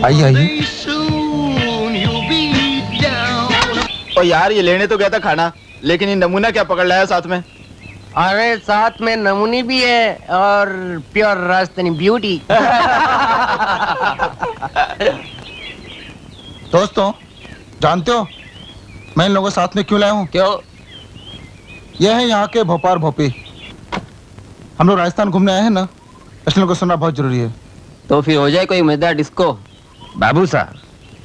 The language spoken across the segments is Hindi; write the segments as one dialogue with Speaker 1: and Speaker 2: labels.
Speaker 1: आइए आइए।
Speaker 2: और यार ये लेने तो गया था खाना, लेकिन ये नमूना क्या पकड़ लाया साथ में?
Speaker 3: अरे साथ में नमूनी भी है और प्योर राजस्थानी ब्यूटी।
Speaker 1: दोस्तों, जानते हो मैं इन लोगों को साथ में क्यों लाया हूँ?
Speaker 3: क्यों?
Speaker 1: यह है यहाँ के भोपाल भोपी। हम लोग राजस्थान घूमने आए हैं ना, इसलिए इनको सुनना बहुत जरूरी है।
Speaker 3: तो फिर हो जाए कोई मजेदार डिस्को।
Speaker 4: बाबू साहब,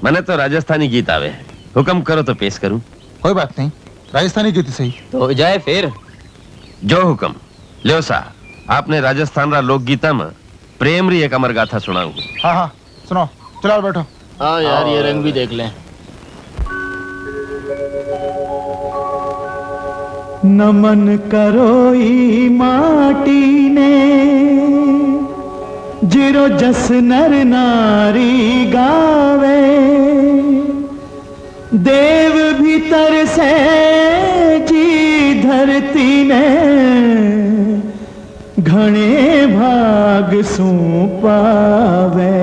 Speaker 4: मैंने तो राजस्थानी गीत आवे हैं, हुक्म करो तो पेश करूं।
Speaker 1: कोई बात नहीं, राजस्थानी गीत सही।
Speaker 3: तो हो जाए फिर।
Speaker 4: जो हुक्म लो साहब, आपने राजस्थान रा लोकगीता में प्रेम री एक अमर गाथा सुनाऊं।
Speaker 1: हाँ हाँ सुनो, चलो बैठो।
Speaker 2: हाँ यार ये रंग भी देख लें।
Speaker 5: नमन करो ई माटी ने, जिरो जस नर नारी गावे, देव भीतर से जी धरती ने, घणे भाग सू पावे।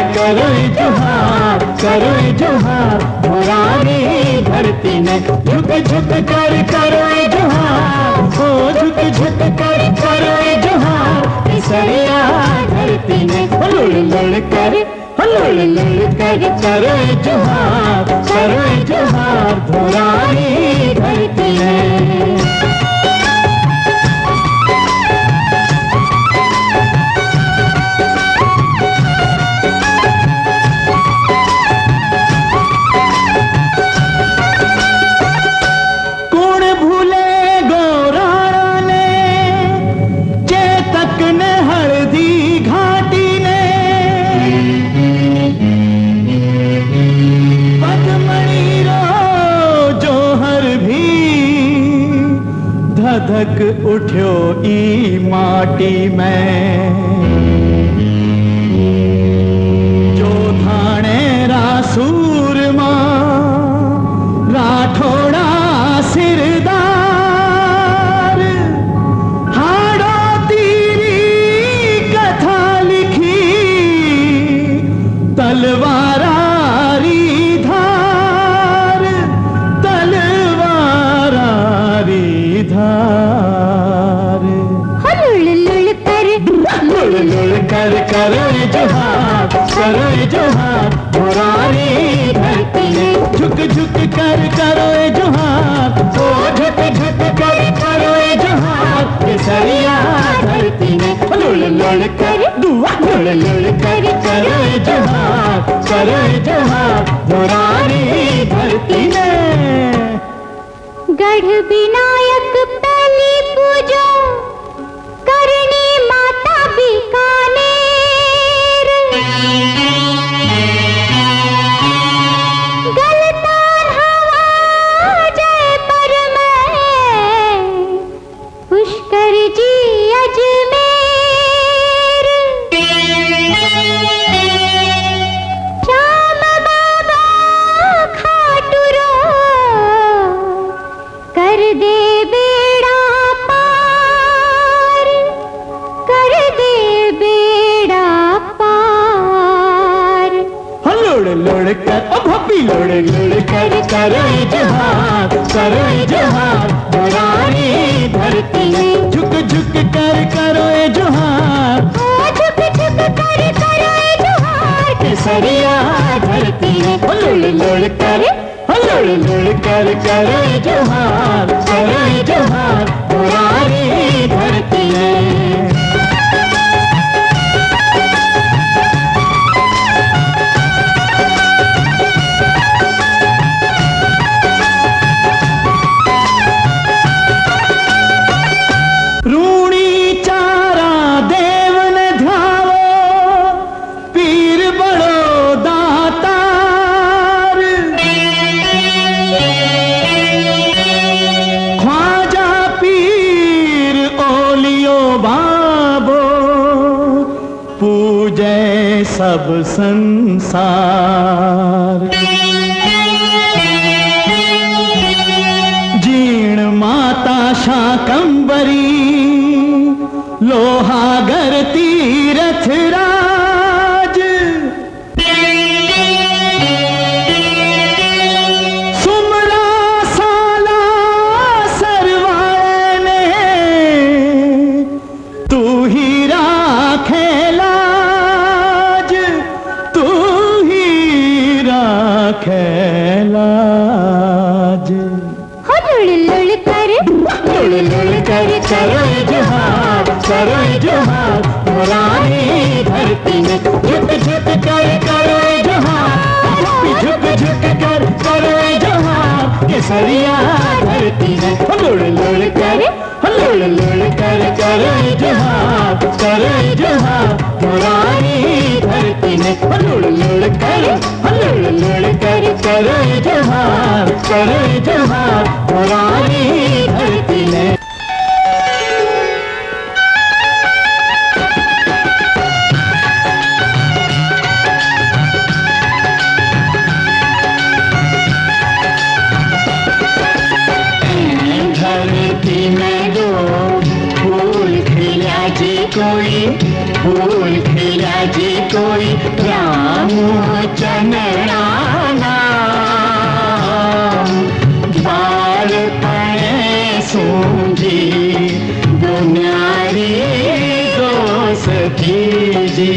Speaker 5: करो जोहार, करो जोहार, पुरानी धरती ने, झुक झुक कर करो जोहार, ओ झुक झुक कर करो जोहार, केसरिया धरती ने, लुड़ लुड़ कर, लुड़ लुड़ कर करो जोहार, करो जोहार, पुरानी धरती ने। धक उठ्यो ई माटी में, जो थाने रासूरमा राठौड़ा सिरदार, हाड़ो तीरी कथा लिखी, तलवारारी धार, तलवारारी धार। कर करो जोहार, करो जोहार, पुरानी धरती ने, झुक झुक कर करो जोहार, ओ झुक झुक कर करो जोहार, केसरिया धरती ने, लुड़ लुड़ कर, लुड़ लुड़ कर करो जोहार, करो जोहार, पुरानी धरती ने।
Speaker 6: गढ़ विनायक पहली पूजो, करनी माता बीकानेर, गलतान हवा जय पर मैं, पुष्कर जी अजमेर, श्याम बाबा खाटुरो, कर दे बेड़ा पार, कर दे बेड़ा पार।
Speaker 5: लुड़ लुड़ कर, ओ भपी लुड़ लुड़ कर करो जोहार, करो जोहार, पुरानी धरती ने, झुक झुक कर करो जोहार,
Speaker 6: ओ झुक झुक कर करो जोहार,
Speaker 5: केसरिया धरती ने, लुड़ लुड़ कर, लुड़ लुड़ कर करो जोहार, करो जोहार, पुरानी धरती ने। रूणी चारा देव सब संसार। जीर्ण माता शाकंबरी लोहागर तीरथ राज। सुमरा साला सरवाए ने तू ही राखे लाज, तू ही राखे लाज।
Speaker 6: लुड़ कर
Speaker 5: करो जोहार, करो जोहार मुरारी धरती में। झुक झुक कर करो जोहार, झुक झुक कर करो जोहार केसरिया धरती में। लुड़ लुड़ कर करो जोहार, करो जोहार मुरारी धरती में। लुड़ लुड़ कर करो जोहार, करो जोहार मुरारी धरती में। धरती में दो फूल खिला जी कोई, फूल खिला जी कोई राम चंद्रा नाम। बाल पड़े सूंजी दुनियारी दोस्ती जी।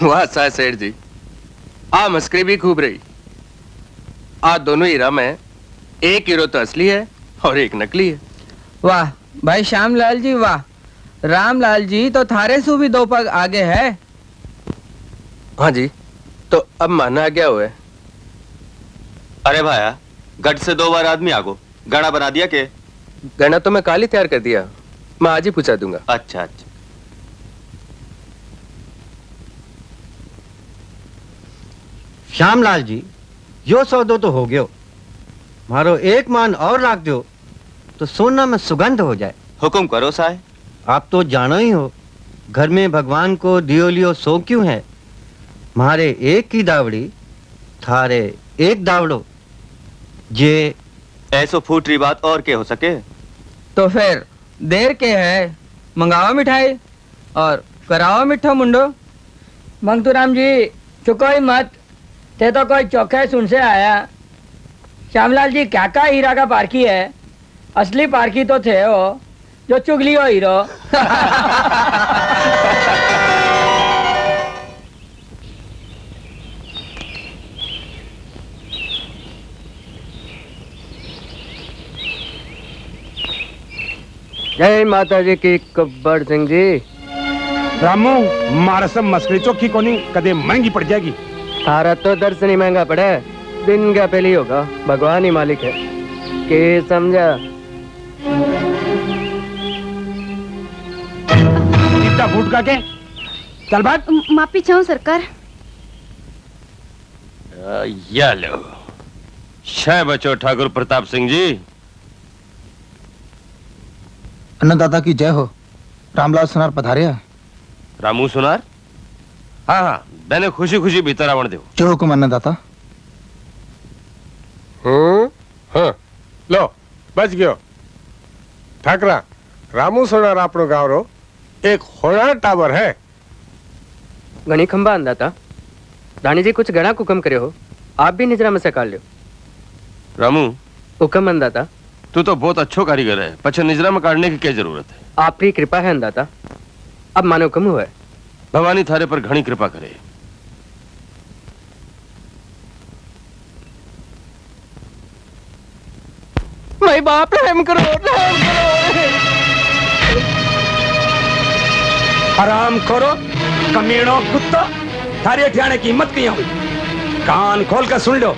Speaker 3: वाह साहब सेठ जी, आ मस्करी भी खूब रही। आ दोनों हीरा में एक हीरो तो असली है और एक नकली है।
Speaker 7: वाह भाई श्यामलाल जी वाह, रामलाल जी तो थारे सु भी 2 पग आगे है।
Speaker 3: हाँ जी, तो अब माना आ गया हुआ है।
Speaker 2: अरे भाया, गढ़ से 2 बार आदमी आगो, गणा बना दिया के?
Speaker 3: गणा तो मैं काल ही तैयार कर दिया, मैं आज ही पूछा दूंगा।
Speaker 2: अच्छा अच्छा।
Speaker 8: श्यामलाल जी, यो सौदो तो हो गयो, मारो 1 मान और राख दो तो सोना में सुगंध हो जाए।
Speaker 2: हुक्म करो साहब।
Speaker 8: आप तो जानो ही हो, घर में भगवान को दियो लियो सो क्यों है। मारे 1 की दावड़ी, थारे 1 दावड़ो। जे
Speaker 2: ऐसो फूटरी बात और के हो सके।
Speaker 7: तो फिर देर के है, मंगाओ मिठाई और कराओ मिठो मुंडो।
Speaker 9: मंगतूराम जी चुको ही मत, ते तो कोई चौखे सुन से आया। श्यामलाल जी क्या का हीरा का पारखी है, असली पारखी तो थे हो जो चुगली हो हीरो।
Speaker 7: जय माता जी की गब्बर सिंह जी।
Speaker 10: रामू मारा सब मस्करी चौकी कोनी कदे महंगी पड़ जाएगी।
Speaker 7: तारा तो दर्शन ही महंगा पड़ा है, दिन का पहले ही होगा, भगवान ही मालिक है। के समझा?
Speaker 10: इतना फूट का के चल बात।
Speaker 6: माफी चाहूँ सरकार।
Speaker 4: या लो शय बचो ठाकुर प्रताप सिंह जी।
Speaker 1: अन्नदाता की जय हो। रामलाल सुनार पधारिया।
Speaker 4: रामू सुनार? हाँ हाँ मैंने खुशी खुशी भीतर आवण दो।
Speaker 1: जो हुकुम अन्नदाता।
Speaker 10: हाँ लो बच गयो। ठाकरा रामू सोनार आपनो गाँव रो एक होना टावर है।
Speaker 7: घनी खंबा अंदाता रानी जी कुछ घना हुक्म करे हो, आप भी निजरा में से काट लो।
Speaker 4: रामू
Speaker 7: हुक्म अंदाता।
Speaker 4: तू तो बहुत अच्छो कारीगर है, पछे निजरा में काटने की क्या जरूरत है?
Speaker 7: आपकी कृपा है अंदाता, अब मानो हुक्म हुआ है।
Speaker 4: भवानी थारे पर घनी कृपा करे।
Speaker 7: भाई बाप रहम करो, रहम करो।
Speaker 10: आराम करो कमीनो कुत्ता, थारे ठियाने की हिम्मत क्यों हुई? कान खोल कर सुन लो,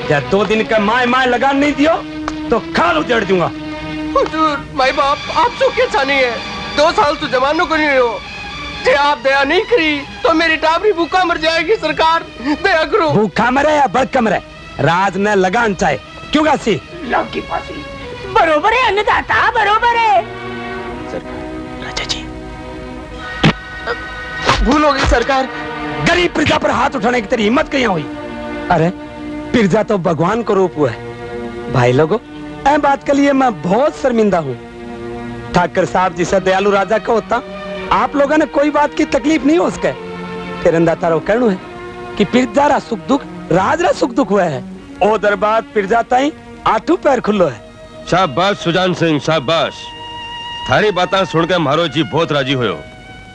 Speaker 10: जब 2 दिन का माय माय लगान नहीं दियो तो खाल उजड़ दूंगा।
Speaker 3: हुजूर माई बाप आप सो के छानी है, 2 साल तो जवानों को नहीं हो। जे आप दया नहीं करी तो मेरी टाबरी भूखा मर जाएगी। सरकार दया करो।
Speaker 10: भूखा मरे या बड़का मरे, राज ने लगान चाहे क्यों गासी?
Speaker 9: लौकी फांसी बरोबर है अन्नदाता, बरोबर है।
Speaker 10: राजा जी
Speaker 3: भूल हो गई सरकार।
Speaker 10: गरीब प्रजा पर हाथ उठाने की तेरी हिम्मत क्यों हुई? अरे प्रजा तो भगवान को रूप हुआ है। भाई लोगों ऐ बात के लिए मैं बहुत शर्मिंदा हूँ। ठाकर साहब जिसे दयालु राजा का होता आप लोगों ने कोई बात की तकलीफ नहीं हो सके। फिर अंदाता रो कहना है कि प्रजा रा सुख दुख राज रा सुख दुख हुआ है। ओ दरबार प्रजा ताई आठू पैर खुल्लो है।
Speaker 4: शाबाश सुजान सिंह शाबाश। थारी बातें सुनकर मारो जी बहुत राजी हुए हो।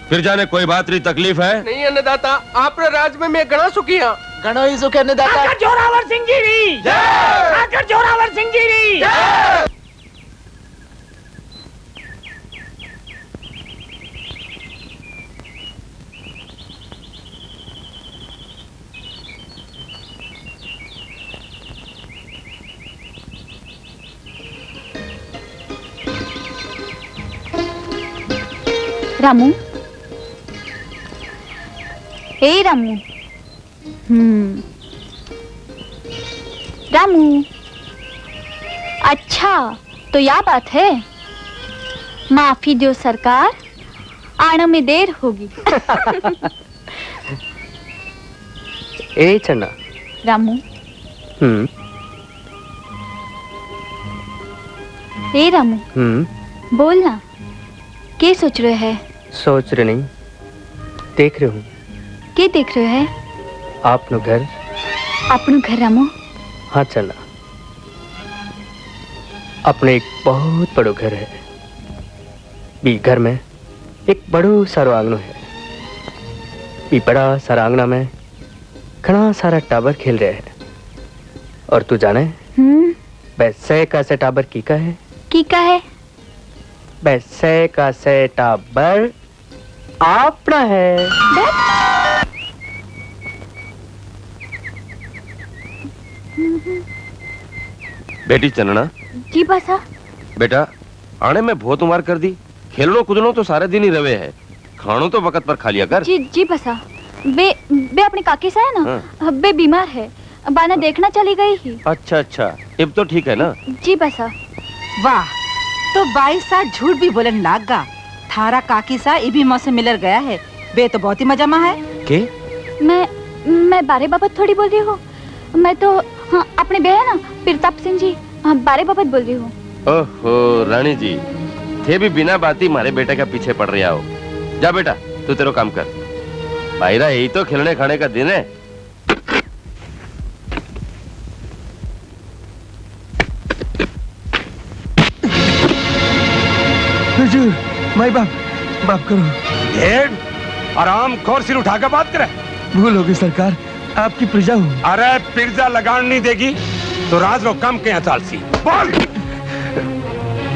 Speaker 4: फिर जाने कोई बात री तकलीफ है?
Speaker 3: नहीं अन्नदाता, आपरे राज में मैं घना सुखी हाँ।
Speaker 2: घणो ही सुख है अन्नदाता।
Speaker 9: आकर जोरावर सिंह जी री जय, आकर जोरावर सिंह जी री जय।
Speaker 6: रामू, हे रामू। रामू, अच्छा तो यह बात है। माफी दो सरकार, आने में देर होगी।
Speaker 7: ए चन्ना।
Speaker 6: रामू। हे रामू, बोलना क्या सोच रहे हैं?
Speaker 7: सोच रहे नहीं, देख रहे हूँ।
Speaker 6: क्या देख रहे हैं?
Speaker 7: आपनो घर।
Speaker 6: अपनो घर रामू?
Speaker 7: हाँ चला, अपने एक बहुत बड़ो घर है। बी घर में एक बड़ो सारो आंगनो है। बी बड़ा सारा आंगना में घना सारा टाबर खेल रहे हैं। और तू जाने वैसे का से टाबर की का है?
Speaker 6: की का है?
Speaker 7: वैसे का से टाबर अपना है।
Speaker 4: बेटी चंदना।
Speaker 6: जी बसा।
Speaker 4: बेटा आने में बहुत उम्र कर दी, खेलनो कूदनो तो सारे दिन ही रवे है, खानो तो वक्त पर खा लिया कर।
Speaker 6: जी बसा। बे अपने काके से है ना, बे बीमार है, बाना देखना चली गई ही।
Speaker 4: अच्छा अच्छा, अब तो ठीक है ना?
Speaker 6: जी बसा।
Speaker 11: वाह, तो 22 साल झूठ भी बोलन लाग गा। थारा काकी सा ये भी मौसम मिलर गया है। बे तो बहुत ही मजा में है।
Speaker 4: के?
Speaker 6: मैं बारे बाबत थोड़ी बोल रही हूँ। मैं तो हाँ, अपने बे है ना प्रताप सिंह जी, हाँ, बारे बाबत बोल रही हूँ।
Speaker 4: ओहो रानी जी, थे भी बिना बात ही मारे बेटे का पीछे पड़ रहा हो। जा बेटा तू तेरो काम कर, भाईरा यही तो खिलने खाने का दिन है।
Speaker 1: भाई बाप बाप करो।
Speaker 10: भेड़ आराम खोर सिर उठा कर बात करे।
Speaker 1: भूल होगी सरकार, आपकी प्रजा हूँ।
Speaker 10: अरे पिर्जा लगान नहीं देगी तो राज रो कम के चाल सी बोल।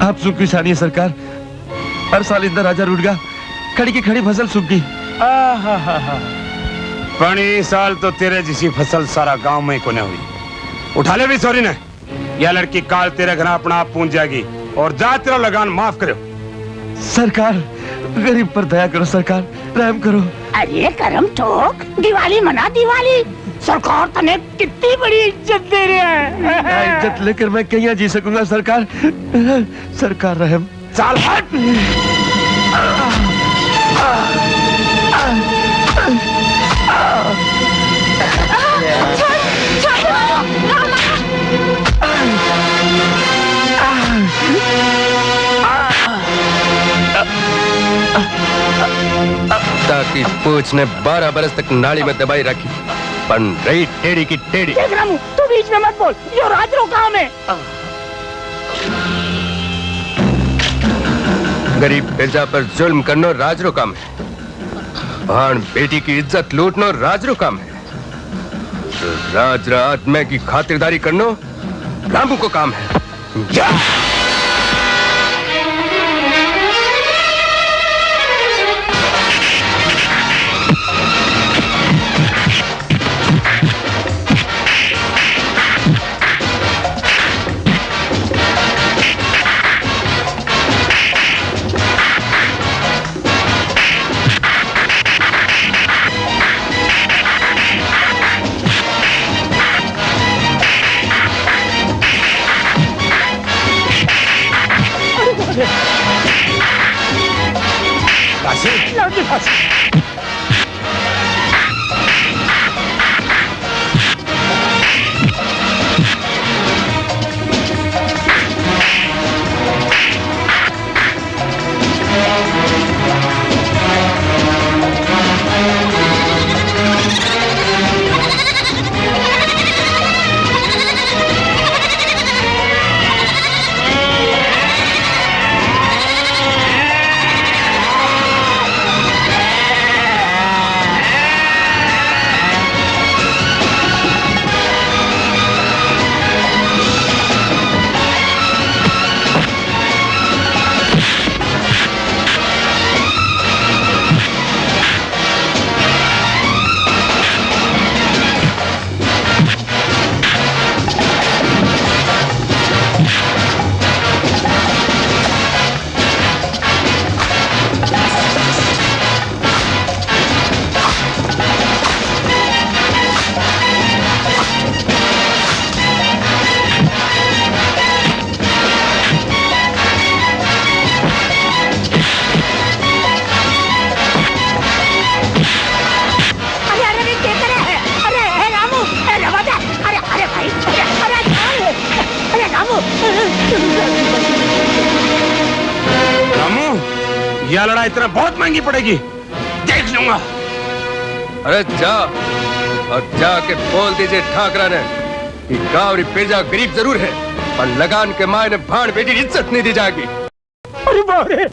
Speaker 1: आप सूख की छानी है सरकार, हर साल इधर राजा रूट गया, खड़ी की खड़ी फसल सूख गई।
Speaker 10: पानी साल तो तेरे जैसी फसल सारा गांव में को नहीं हुई। उठा ले भी सोरी ने, यह लड़की काल तेरे घर अपना आप पहुंच जाएगी और जा तेरा लगान माफ करो।
Speaker 1: सरकार गरीब पर दया करो सरकार, रहम करो।
Speaker 9: अरे करम ठोक, दिवाली मना दिवाली। सरकार तने कितनी बड़ी इज्जत दे रहे हैं।
Speaker 1: इज्जत लेकर मैं कहीं जी सकूंगा सरकार, सरकार रहम।
Speaker 10: चल हट।
Speaker 4: ताकि पूछ ने 12 बरस तक नाली में दबाई रखी, पर रही टेढ़ी की टेढ़ी।
Speaker 9: देख रामू, तू बीच में मत बोल, यो राज रो काम है।
Speaker 4: गरीब प्रजा पर जुल्म करना राजरो काम है, भाण बेटी की इज्जत लूटना राजरो काम है, तो राज आत्मा की खातिरदारी करना रामू को काम है।
Speaker 10: यह लड़ाई इतना बहुत महंगी पड़ेगी, देख लूंगा।
Speaker 4: अरे जा और जाके बोल दीजिए ठाकरा ने कि गावरी पिरजा गरीब जरूर है, पर लगान के मायने भाण बेटी की इज्जत नहीं दी जाएगी।
Speaker 9: अरे बारे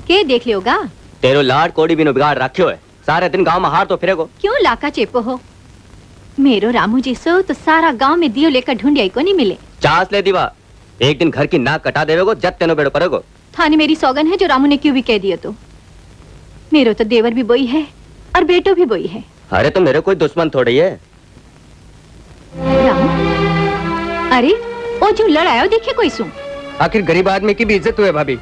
Speaker 6: के देख लियोगा,
Speaker 7: तेरो लाड कोड़ी बिनो बिगाड़ रखियो है, सारे दिन गांव में हार तो फिरेगो।
Speaker 6: क्यों लाका चेपो हो, मेरो रामू जी सो तो सारा गांव में दियो लेकर ढूंढिया को नहीं मिले।
Speaker 7: चास ले दीवा, एक दिन घर की नाक कटा देवेगो, जब तेनो बेड़ो पड़ेगो।
Speaker 6: थाने मेरी सौगन है, जो रामू ने क्यों भी कह दिया तो मेरो तो देवर भी बोई है और बेटो भी बोई है।
Speaker 7: अरे तो मेरे कोई दुश्मन थोड़ी है।
Speaker 6: रामू, अरे ओ जो लड़ायो देखे कोई सु,
Speaker 7: आखिर गरीब आदमी की भी इज्जत हुए भाभी।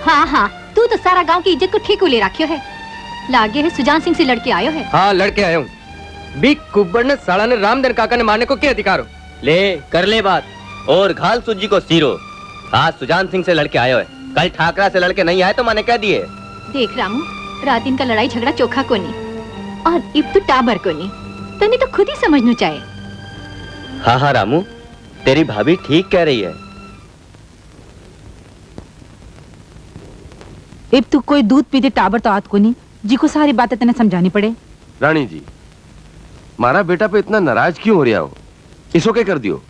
Speaker 6: हाँ हाँ, तू तो सारा गांव की इज्जत को ठेको ले रखियो है। लागे है सुजान सिंह से लड़के आयो है।
Speaker 7: हाँ लड़के आयो हूँ। बी कुब्बड़ ने साला ने रामधन काका ने मारने को क्या अधिकार हो? ले कर ले बात और घाल सूजी को सीरो। आज सुजान सिंह से लड़के आयो है, कल ठाकरा से लड़के नहीं आए तो मैंने कह दिए।
Speaker 6: देख रामू, रात दिन का लड़ाई झगड़ा चोखा को नहीं और इब तो टाबर को नहीं, तने तो खुद ही समझना चाहिए।
Speaker 7: हाँ हाँ रामू, तेरी भाभी ठीक कह रही है।
Speaker 11: इब तू कोई दूध पीते टाबर तो आत को नहीं, जी को सारी बातें तेने समझानी पड़े।
Speaker 4: रानी जी, मारा बेटा पे इतना नाराज क्यों हो रहा हो? इसो क्या कर दियो?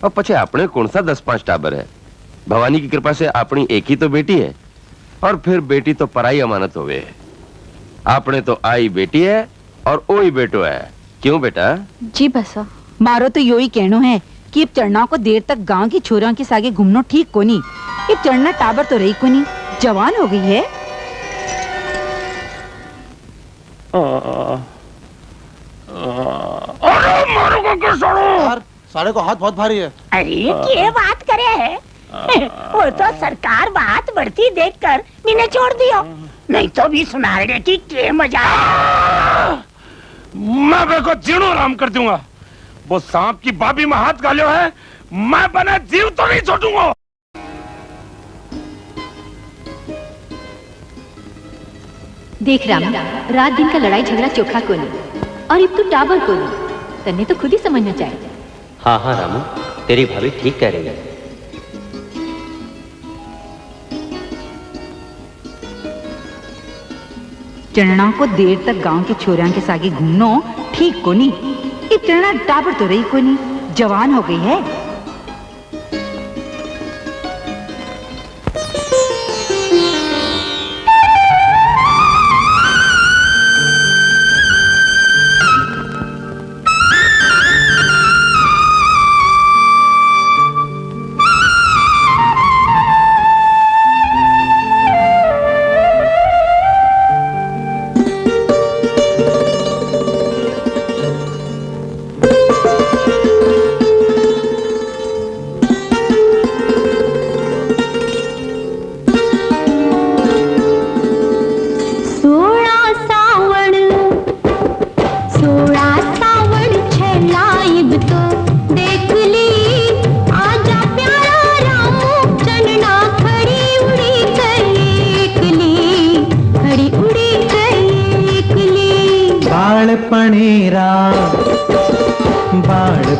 Speaker 4: अब पछे अपने कौन सा 10-5 टाबर है? भवानी की कृपा से अपनी एक ही तो बेटी है। और फिर बेटी तो पराई अमानत हो गए। आपने तो आई बेटी है और ओई बेटो है। क्यों बेटा?
Speaker 6: जी बसा।
Speaker 11: मारो तो यो ही कहनो है कि अब चढ़ना को देर तक गांव की छोरियों के सागे घूमनो ठीक कोनी। अब चढ़ना टाबर तो रही कोनी, जवान हो गई है।
Speaker 1: यार साले को हाथ बहुत भारी है।
Speaker 9: अरे ये बात करे है वो तो सरकार बात बढ़ती देखकर मैंने छोड़ दिया, नहीं तो भी सुना रहे कि के मजा।
Speaker 12: मैं बेको जीणो आराम कर दूंगा। वो सांप की बाबी में हाथ गालियो है, मैं बना जीव तो नहीं छोड़ूंगा।
Speaker 13: देख राम, रात दिन का लड़ाई झगड़ा चोखा को नहीं और अब तू टाबर को नहीं, तन्ने तो खुद ही समझना चाहिए।
Speaker 7: हाँ हाँ रामू, तेरी भाभी ठीक कह रही है।
Speaker 11: चढ़ना को देर तक गांव के छोरियों के सागे घूमनो ठीक कोनी। अब चढ़ना टाबर तो रही कोनी, जवान हो गई है।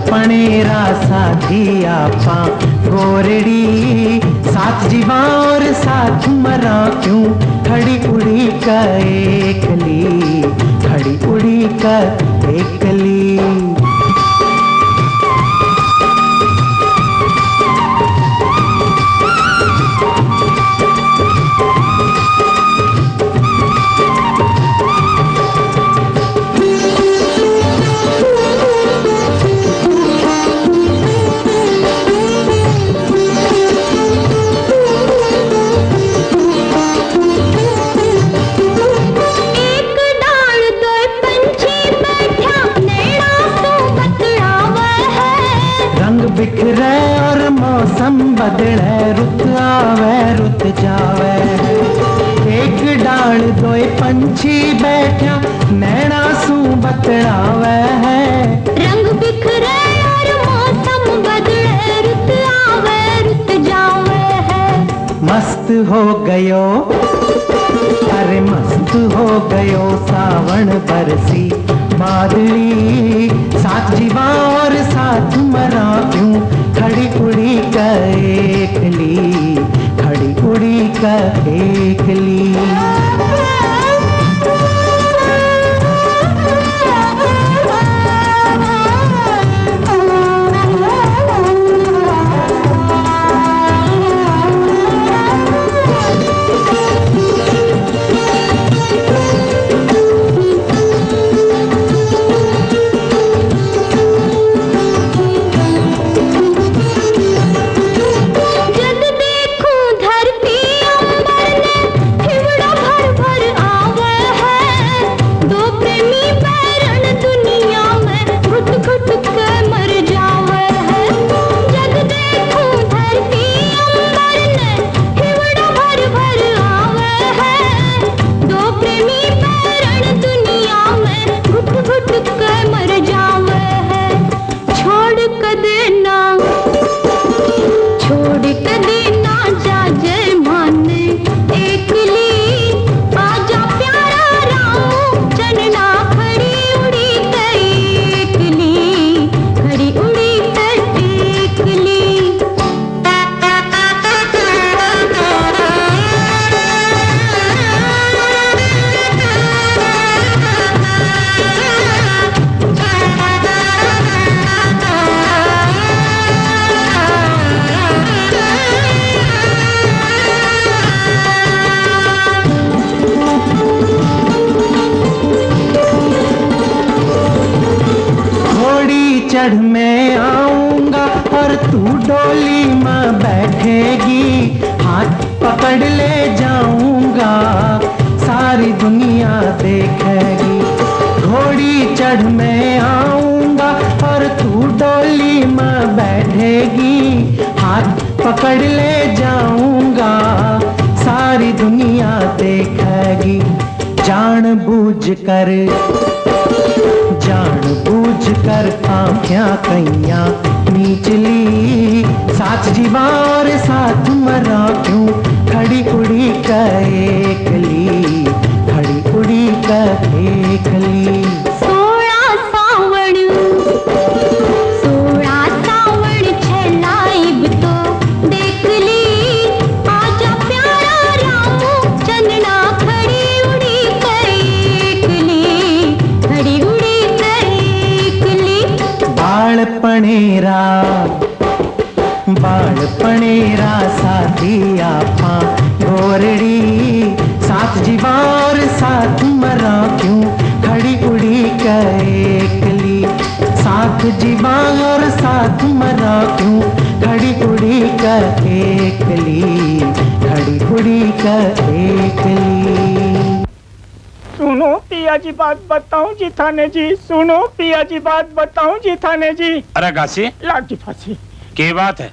Speaker 5: पनेरा साथी आपा गोरड़ी साथ जीवा और साथ मरा क्यों खड़ी उड़ी का एकली, खड़ी उड़ी का एकली। बिखरे और मौसम बदले, रुत आवे रुत जावे। एक डाल दोए पंछी बैठा नैना सू बतलावे है।
Speaker 14: रंग बिखरे और मौसम बदले, रुत आवे रुत जावे है।
Speaker 5: मस्त हो गयो, अरे मस्त हो गयो सावन बरसी बादली, साथ जीवा और साथ मरा क्यों खड़ी उड़ी का एकली, खड़ी उड़ी का एकली।
Speaker 14: जब देखूं धरती अंबर ने हिवड़ा भर भर
Speaker 5: चढ़ मैं आऊंगा और तू डोली में बैठेगी, हाथ पकड़ ले जाऊंगा सारी दुनिया देखेगी। घोड़ी चढ़ मैं आऊंगा और तू डोली में बैठेगी, हाथ पकड़ ले जाऊंगा सारी दुनिया देखेगी। जान बूझ कर आँखें कैया नीचली, साथ जीवार साथ मरा क्यों खड़ी उड़ी कली, खड़ी उड़ी कली।
Speaker 14: सोड़ा सावण छलाइब तो देख ली, आजा प्यारा रामू चंदना खड़ी उड़ी कली, खड़ी उड़ी कली।
Speaker 5: बाल पनेरा साथी आपा गोरड़ी, साथ जीवार साथ मरा क्यों खड़ी उड़ी कली, साथ जीवार साथ मरा क्यों खड़ी उड़ी कली, खड़ी उड़ी कली।
Speaker 15: सुनो पिया जी बात बताऊं जी थाने जी, सुनो पिया जी बात बताऊं जी थाने जी।
Speaker 12: अरे गासी
Speaker 15: लाग की फांसी
Speaker 12: क्या बात है,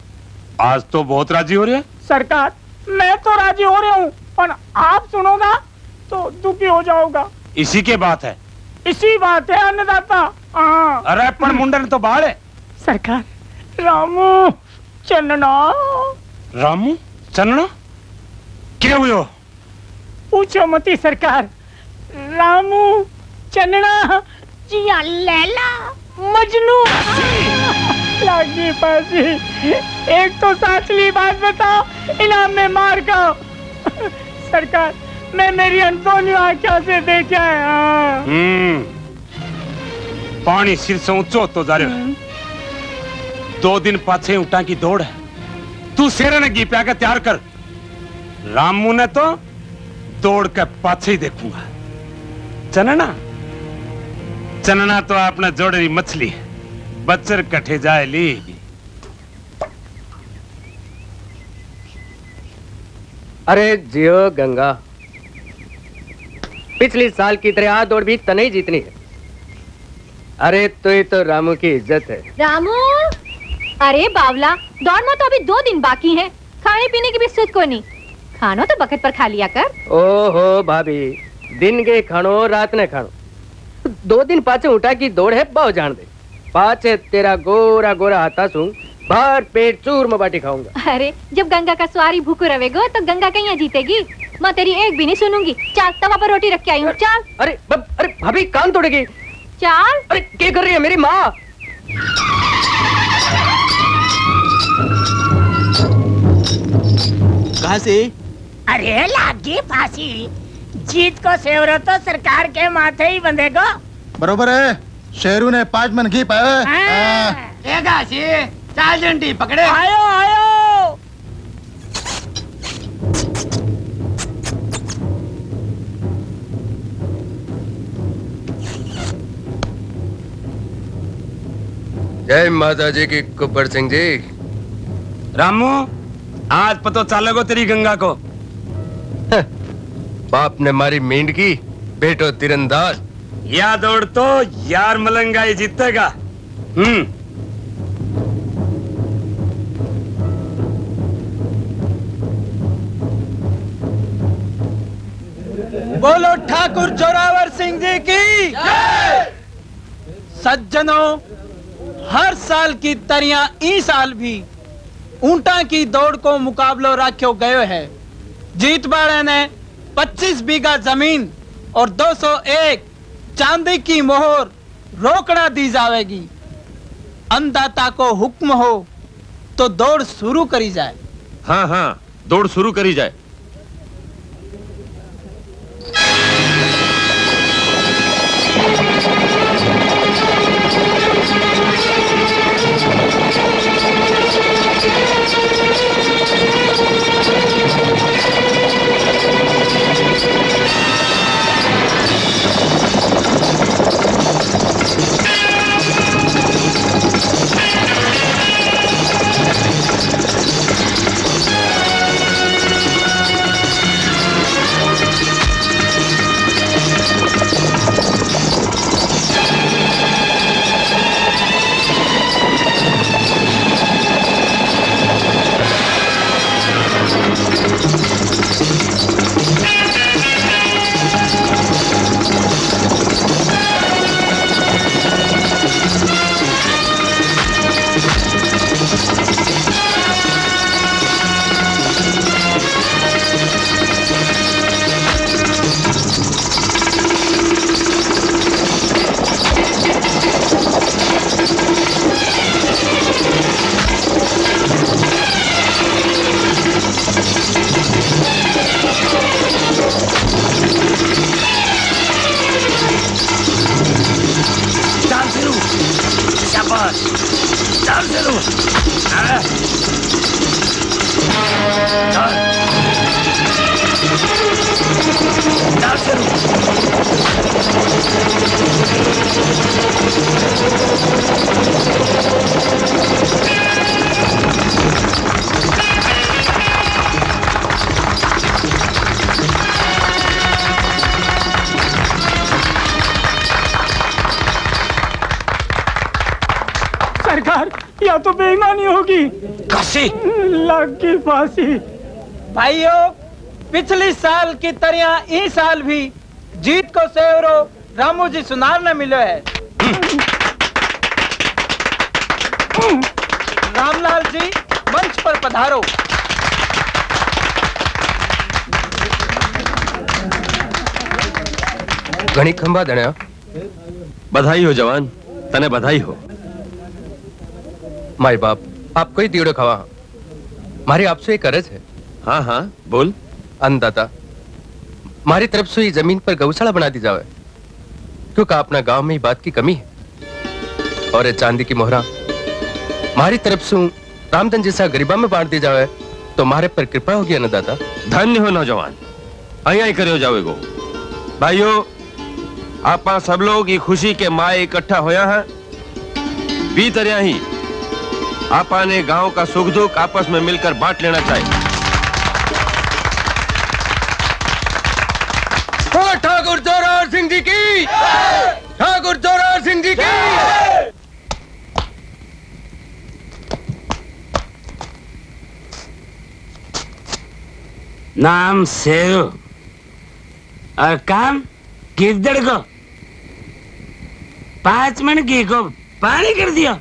Speaker 12: आज तो बहुत राजी हो रहे हैं।
Speaker 15: सरकार मैं तो राजी हो रहा हूँ, पर आप सुनोगा तो दुखी हो जाओगा।
Speaker 12: इसी के बात है,
Speaker 15: इसी बात है अन्नदाता। हाँ
Speaker 12: अरे पण मुंडन तो बाढ़ है।
Speaker 15: सरकार रामू चन्ना,
Speaker 12: रामू चन्ना क्या हुआ?
Speaker 15: पूछो मती सरकार। रामू चन्ना जिया लैला मजनू लागी फांसी। एक तो साचली बात बताओ, इनाम में मार खाओ। सरकार मैं मेरी अनसोनी आंखों से देखा है।
Speaker 12: पानी सिर से ऊंचो तो जा रहे हो। 2 दिन पाछे ऊँटा की दौड़ है, तू शेर ने घी प्या के तैयार कर। रामू ने तो दौड़ के पाछे ही देखूंगा। चनना तो आपने जोड़े मछली बच्चर कटे जाए ली।
Speaker 7: अरे जियो गंगा, पिछली साल की तरह आ दौड़ भी तने ही जीतनी है। अरे तो ये तो रामू की इज्जत है।
Speaker 13: रामू, अरे बावला, दौड़ में तो अभी 2 दिन बाकी हैं। खाने पीने की भी सुध को नहीं, खानो तो बखत पर खा लिया कर।
Speaker 7: ओहो भाभी, दिन के खानो रात ने खानो। 2 दिन पाचे उठा की दौड़ है, बाव जान दे। पाचे तेरा गोरा गोरा हाथा सू भर पेट चूर में बाटी खाऊंगा।
Speaker 13: अरे जब गंगा का सवारी भूखो रहेगा तो गंगा कहीं जीतेगी। मैं तेरी एक भी नहीं सुनूंगी। चल तवा पर रोटी रख के आई हूँ। चल।
Speaker 7: अरे भाभी कान तोड़ेगी।
Speaker 13: चल।
Speaker 7: अरे क्या कर रही है मेरी माँ?
Speaker 2: कहाँ से?
Speaker 9: अरे लागी फांसी। जीत को सेवरो तो सरकार के माथे ही बंधेगा।
Speaker 1: बरोबर है, शेरू ने 5 मन घी पाया।
Speaker 3: चाल डंडी पकड़े।
Speaker 9: आयो आयो।
Speaker 4: जय माता जी की कुब्बर सिंह जी।
Speaker 12: रामू आज पता चलेगा तेरी गंगा को।
Speaker 4: बाप ने मारी मींड की, बेटो तीरंदाज।
Speaker 12: या दौड़ तो यार मलंगा ही जीतेगा।
Speaker 3: बोलो ठाकुर जोरावर सिंह जी की। सज्जनों, हर साल की तरियां ई साल भी ऊंटा की दौड़ को मुकाबलो रखो गयो है। जीत बाड़े ने 25 बीघा जमीन और 201 चांदी की मोहर रोकड़ा दी जाएगी। अन्नदाता को हुक्म हो तो दौड़ शुरू करी जाए।
Speaker 2: हाँ हाँ, दौड़ शुरू करी जाए।
Speaker 15: या तो बेईमानी होगी।
Speaker 12: काशी
Speaker 15: लग की फांसी।
Speaker 3: भाइयों, पिछली साल की तरह इस साल भी जीत को सेवरो रामू जी सुनार न मिलो है। रामलाल जी मंच पर पधारो।
Speaker 4: घणी खंबा दण्या।
Speaker 16: बधाई हो जवान, तने बधाई हो।
Speaker 4: माई बाप आप कोई दीड़ो खावा। मारी आपसे एक अर्ज है।
Speaker 16: हाँ हाँ बोल।
Speaker 4: अन्नदाता, मारी तरफ से ही जमीन पर गौशाला बना दी जावे, क्योंकि अपना गांव में ही बात की कमी है। और ये चांदी की मोहरा मारी तरफ से रामधन जैसा गरीबा में बांट दी जावे तो मारे पर कृपा होगी अन्नदाता।
Speaker 16: धन्य हो नौजवान, अया ही करो जावेगो। भाइयों, आपा सब लोग ये खुशी के माए इकट्ठा होया है। बी तरह ही आपा ने गांव का सुख दुख आपस में मिलकर बांट लेना चाहिए।
Speaker 4: ठाकुर जोरावर सिंह जी की, ठाकुर जोरावर सिंह जी की।
Speaker 12: नाम शेरू और काम गिद्दड़ को 5 मिनट घी को पानी कर दियो।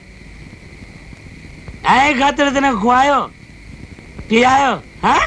Speaker 12: आए खातिर तेने खुआयो पियायो। हाँ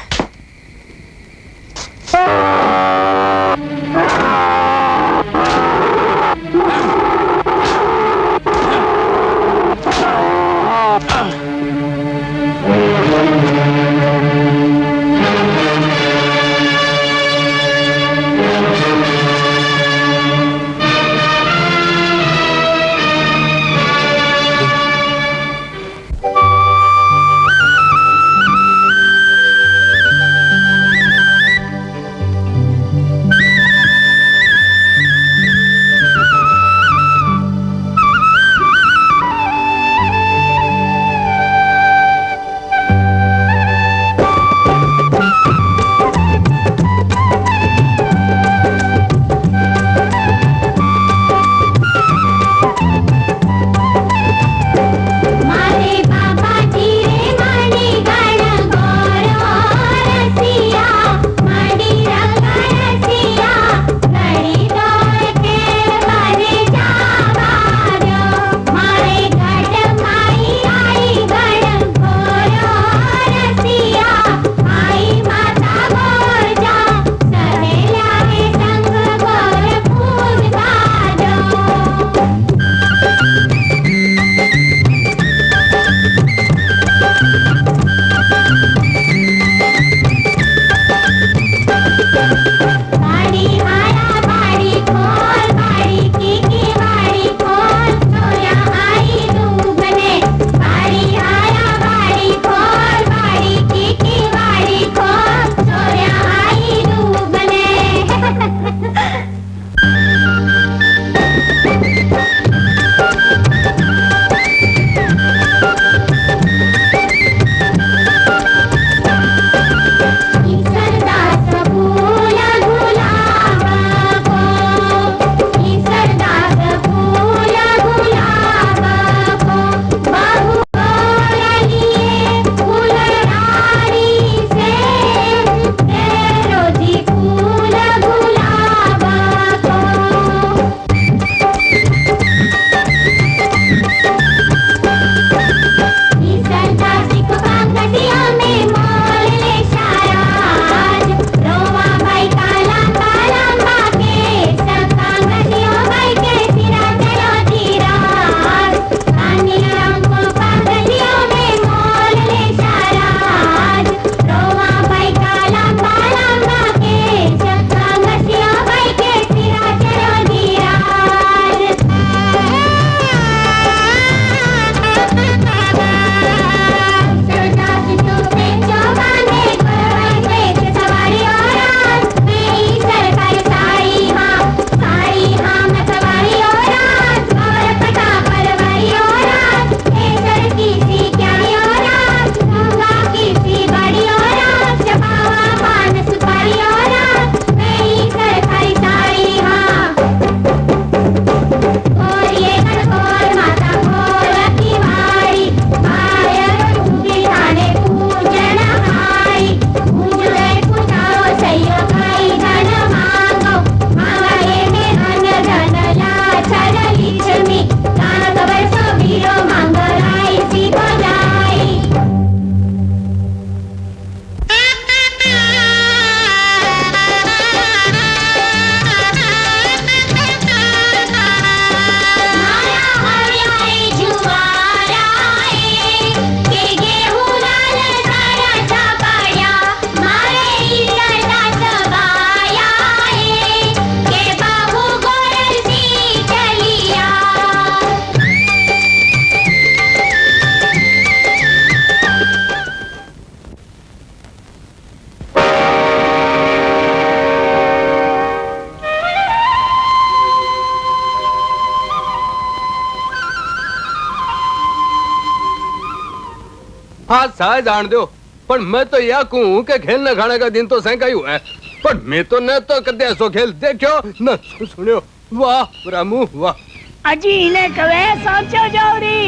Speaker 4: हाँ साय जान दो पर मैं तो यह कहूँ कि खेलने खाने का दिन तो सैंका ही हुआ है पर मैं तो न तो कदे ऐसो खेल देखो न सुनियो वाह रामू वाह
Speaker 9: अजी इन्हें कवे सोचो जोरी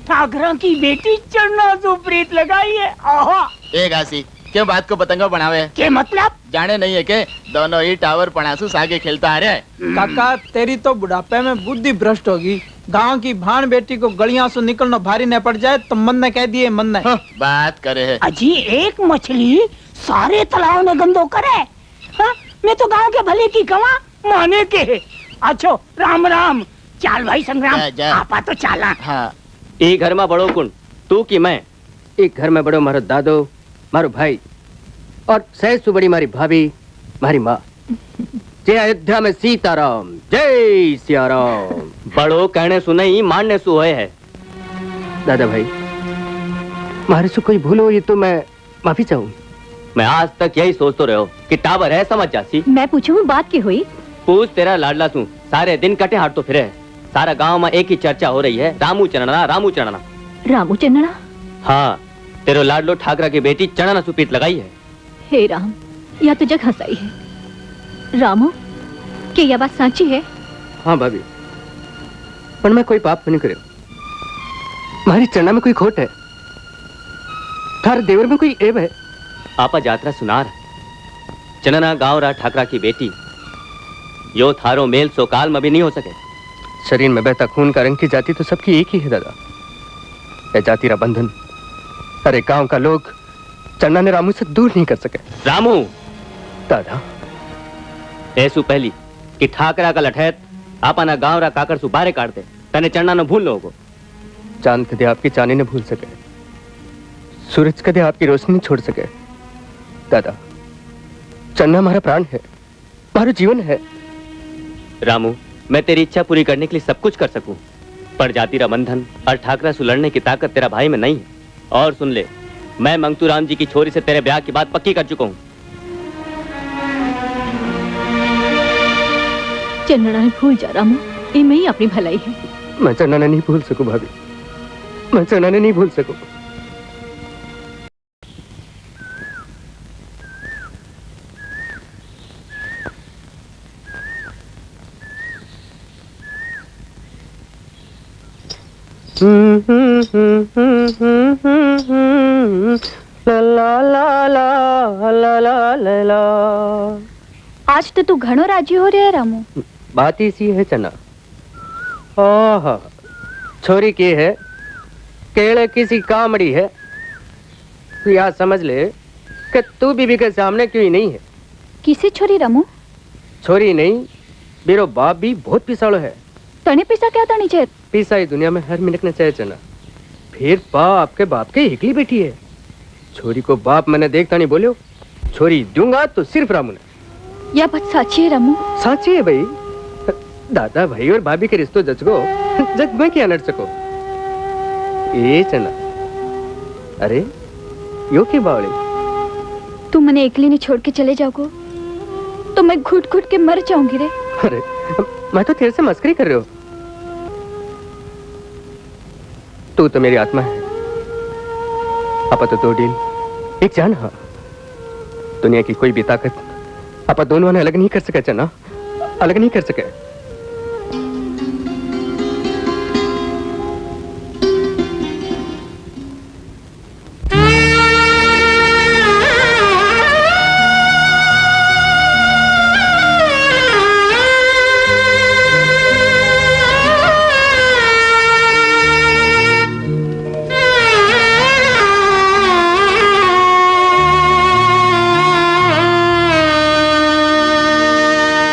Speaker 9: ठाकरों की बेटी चढ़ना जो प्रीत लगाई है आहा
Speaker 2: एक आसी क्यों बात को पतंगा बनावे
Speaker 9: के मतलब
Speaker 2: जाने नहीं है के दोनों ही टावर पणासू सागे खेलता आ रहे हैं
Speaker 3: काका तेरी तो बुढ़ापे में बुद्धि भ्रष्ट होगी गांव की भान बेटी को गलियां से निकलना भारी न पड़ जाए तो मन ने कह दिए मन ने
Speaker 2: बात करे है
Speaker 9: अजी एक मछली सारे तालाब में गंदो करे हाँ? मैं तो गांव के भले की कमा माने के अच्छो राम राम चाल भाई संग्राम आपा तो चाला
Speaker 2: हाँ
Speaker 7: एक घर में बड़ो कुण तू की मैं एक घर में बड़ो मारो दादो मारो भाई और सहज सु बड़ी मारी भाभी मारी माँ जय अयोध्या में सीताराम जय सियाराम बड़ो कहने सु नहीं मानने सु होए है दादा भाई मारे से कोई भूल हुई तो मैं माफी चाहूँ मैं आज तक यही सोचते रहो कि टावर है समझ जासी
Speaker 13: मैं पूछूं बात की हुई
Speaker 7: पूछ तेरा लाडला तू सारे दिन कटे हाथ तो फिरे सारा गांव में एक ही चर्चा हो रही है रामू चरणा रामू चरणा
Speaker 13: रामू चन्ना
Speaker 7: हाँ तेरो लाडलो ठाकरा की बेटी चरणा सुपीत लगाई है
Speaker 13: हे राम यह तो जग हंसाई है रामू क्या यह बात सच्ची है
Speaker 7: हाँ भाभी पर मैं कोई पाप नहीं करो हमारी चरणा में कोई खोट है थार देवर में कोई एब है आपा जात्रा सुनार चनना गांव रा ठाकरा की बेटी यो थारो मेल सो काल में भी नहीं हो सके शरीर में बहता खून का रंग की जाति तो सबकी एक ही है दादा यह जाति रा बंधन अरे गांव का लोग चन्ना ने रामू से दूर नहीं कर सके रामू दादा ऐसु पहली कि ठाकरा का लठैत आपना गांव रा काकर सु बारे काट दे तने चन्ना न भूल लोगो चांद कदे आपकी चांदी न भूल सके सूरज कदे आपकी रोशनी छोड़ सके दादा चन्ना हमारा प्राण है हमारा जीवन है रामू मैं तेरी इच्छा पूरी करने के लिए सब कुछ कर सकूं पर जाति रा बंधन और ठाकरा से लड़ने की ताकत तेरा भाई में नहीं है और सुन ले मैं मंगतू राम जी की छोरी से तेरे ब्याह की बात पक्की कर चुका हूं
Speaker 13: चन्ना ने भूल जा रामू इनमें ही अपनी भलाई है
Speaker 7: मैं चन्ना ने नहीं भूल सकूं भाभी मैं चन्ना ने नहीं भूल सकूं ला ला ला ला ला ला ला ला।
Speaker 6: आज तो तू घणो राजी हो रहा है रामू
Speaker 7: बात ही सी है चना ओह छोरी की है केले किसी कामड़ी है तू याद समझ ले कि तू बीबी के सामने क्यों ही नहीं है
Speaker 6: किसी छोरी रामू
Speaker 7: छोरी नहीं मेरो बाप भी बहुत पिसाड़ो है
Speaker 6: तने पिसा क्या तनी चाहिए
Speaker 7: पिसा ही दुनिया में हर मिनट ने चाहिए चना फिर बाप के बाप के एकली बेटी है छोरी को बाप मैंने देखता नहीं बोलो छोरी दूंगा तो सिर्फ रामू ने
Speaker 6: यह बात साची है रामू
Speaker 7: साची है भाई दादा भाई और भाभी के रिश्तों जज को जग में क्या नट सको ये चना अरे यो की बावली
Speaker 6: तू मने एकली ने छोड़ के चले जाओगे तो मैं घुट घुट के मर जाऊंगी रे
Speaker 7: अरे मैं तो तेरे से मस्करी कर रहे हो तू तो मेरी आत्मा है आपा तो दो दिल एक जान हाँ दुनिया की कोई भी ताकत आपा दोनों ने अलग नहीं कर सके चना अलग नहीं कर सके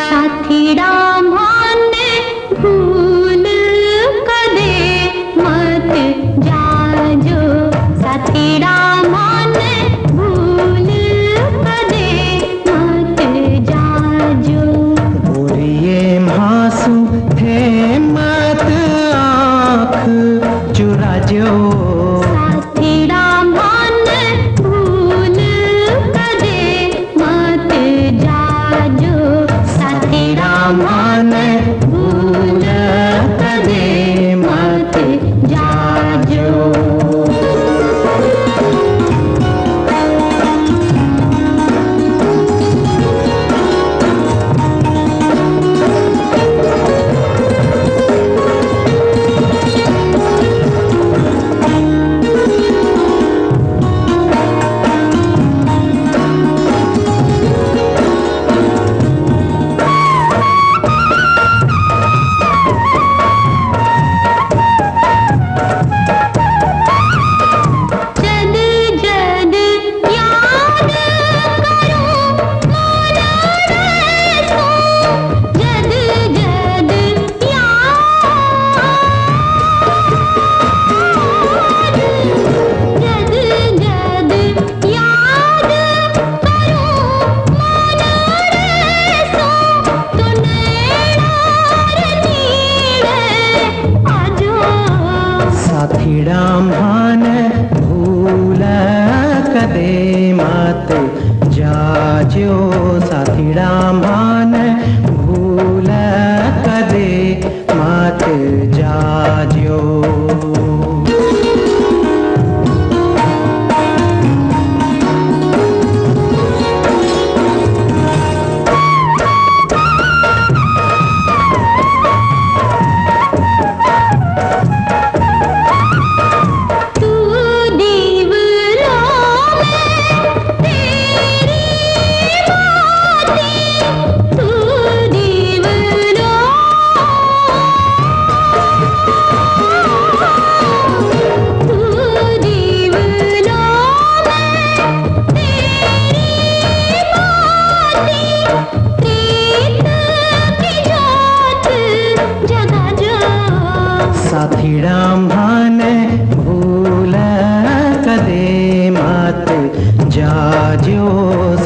Speaker 14: साथी राम
Speaker 5: साथीडाम भान भूल कदे मत जाज्यो साथीडाम भान भूल कदे मत जाज्यो साथीडाम भान भूल कदे मत जाज्यो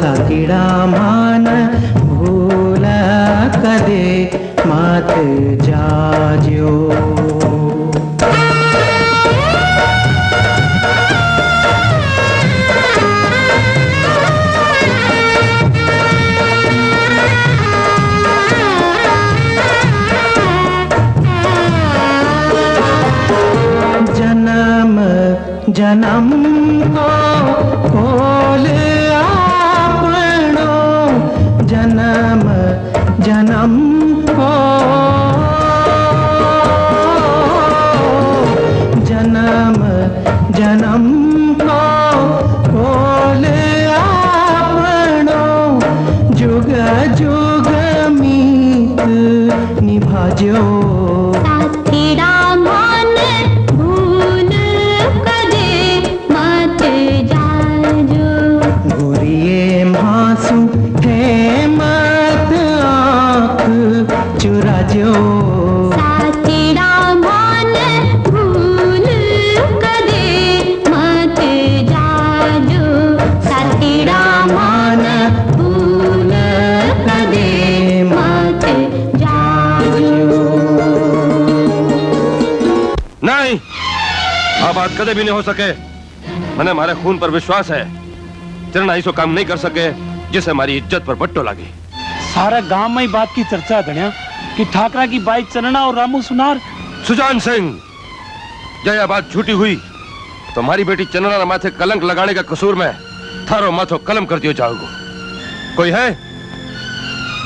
Speaker 5: साथीडाम भान भूल कदे मत जाज्यो जन्म को खोल आपनो जन्म जन्म को जन्म जन्म को खोल आपनो जुग जुग मीत निभाजो चुराजो साथीडाम भान भूल कदे मत जाजो साथीडाम भान भूल कदे मत जाजो
Speaker 16: नहीं, अब बात कदे भी नहीं हो सके। मैंने हमारे खून पर विश्वास है। चरण ऐसा काम नहीं कर सके जिससे हमारी इज्जत पर बट्टो लगे।
Speaker 12: सारा गांव में ही बात की चर्चा है धनिया कि ठाकरा की बाई चन्ना और रामू सुनार।
Speaker 16: सुजान सिंह, जब यह बात झूठी हुई तो हमारी बेटी चन्ना ने माथे कलंक लगाने का कसूर में थारो माथो कलम कर दियो जाओगो। कोई है?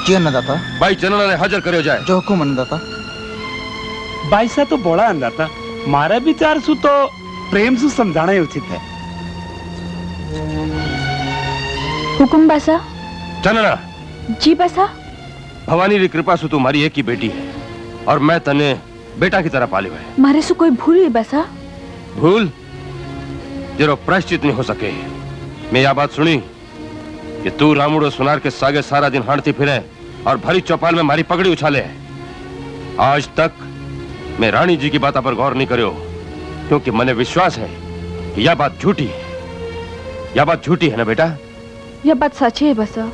Speaker 1: जी अन्नदाता।
Speaker 16: भाई चन्ना ने हाजिर करियो जाए।
Speaker 1: जो हुकुम अन्नदाता।
Speaker 12: बाई सा तो बोला अन्नदाता, मारे विचार सु तो प्रेम से समझाना ही उचित है।
Speaker 6: हुकुम बासा।
Speaker 16: चन्ना।
Speaker 6: जी बसा।
Speaker 16: भवानी की कृपा से तुम्हारी एक ही बेटी है और मैं तने बेटा की तरह पाले हुए।
Speaker 6: मारे से कोई भूल हुई बसा?
Speaker 16: भूल जेरो प्रायश्चित नहीं हो सके। मैं यह बात सुनी कि तू रामुड़ो सुनार के सागे सारा दिन हांडती फिरे और भरी चौपाल में हमारी पगड़ी उछाले। आज तक मैं रानी जी की बात पर गौर नहीं करो क्योंकि मैंने विश्वास है कि यह बात झूठी है। यह बात झूठी है ना बेटा?
Speaker 6: यह बात सच्ची है बसा।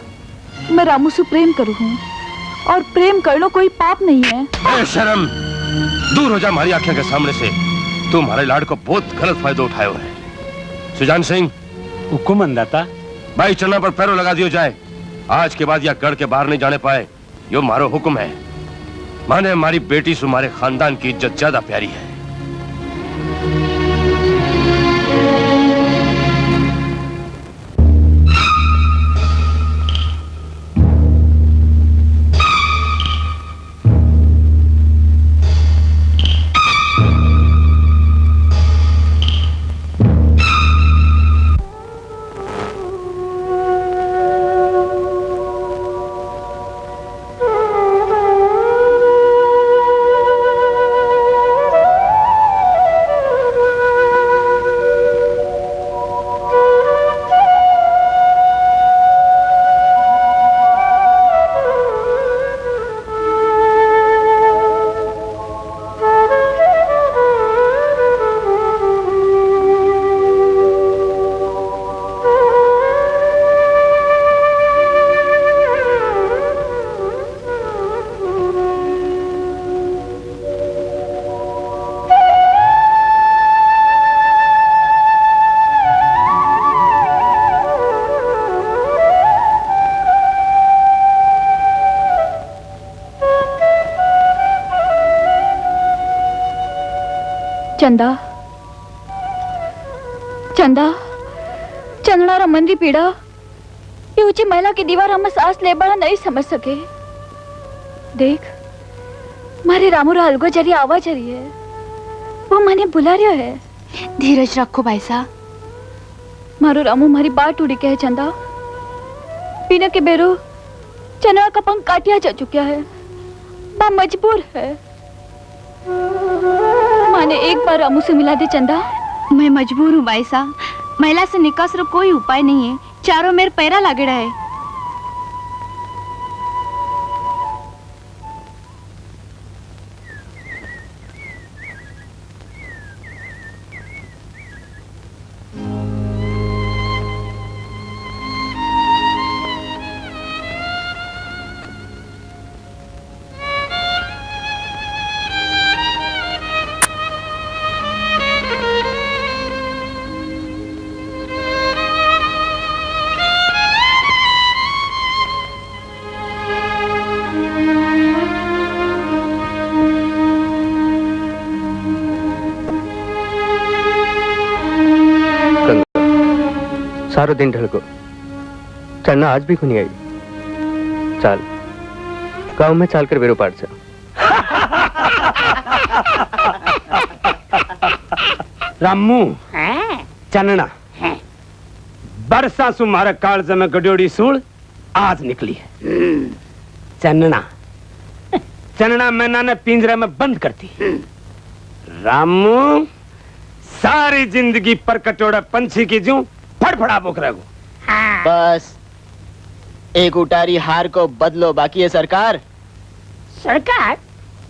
Speaker 6: मैं रामू से प्रेम करूं हूं और प्रेम करना कोई पाप नहीं है।
Speaker 16: ए शर्म, दूर हो जा हमारी आंखों के सामने से। तुम हमारे लाड को बहुत गलत फायदा उठाए है। सुजान सिंह।
Speaker 12: हुकुम अन्नदाता।
Speaker 16: भाई चन्ना पर पैरों लगा दियो जाए। आज के बाद यह गढ़ के बाहर नहीं जाने पाए, यो मारो हुक्म है। माने हमारी बेटी से हमारे खानदान की इज्जत ज्यादा प्यारी है।
Speaker 6: चंदा चंदा चंदना रमन की पीड़ा ये ऊंची महिला की दीवार हम सांस ले बड़ा नहीं समझ सके। देख मारे रामू रा अलगो जरी आवाज रही है, वो मने बुला रहा है।
Speaker 17: धीरज रखो भाई साहब।
Speaker 6: मारो रामू मारी बात उड़ी के है चंदा। बिना के बेरो चंदना का पंख काटिया जा चुका है, मां मजबूर है। माने एक बार रामू से मिला दे चंदा।
Speaker 17: मैं मजबूर हूँ भाई साहब, महिला से निकास रो कोई उपाय नहीं है, चारों मेरे पैरा लागेड़ा है।
Speaker 7: सारो दिन ढलको चढ़ना आज भी को नहीं आई। चाल गांव में चाल कर बेरो पाट से।
Speaker 12: रामू चन्ना बरसा सुमारा कालज में गड्योड़ी सूल आज निकली है। चन्ना चन्ना मैना ने पिंजरे में बंद करती। रामू सारी जिंदगी पर कटोड़ा पंछी की जूं फड़फड़ा बोकरा को।
Speaker 2: बस एक उटारी हार को बदलो बाकी है सरकार।
Speaker 9: सरकार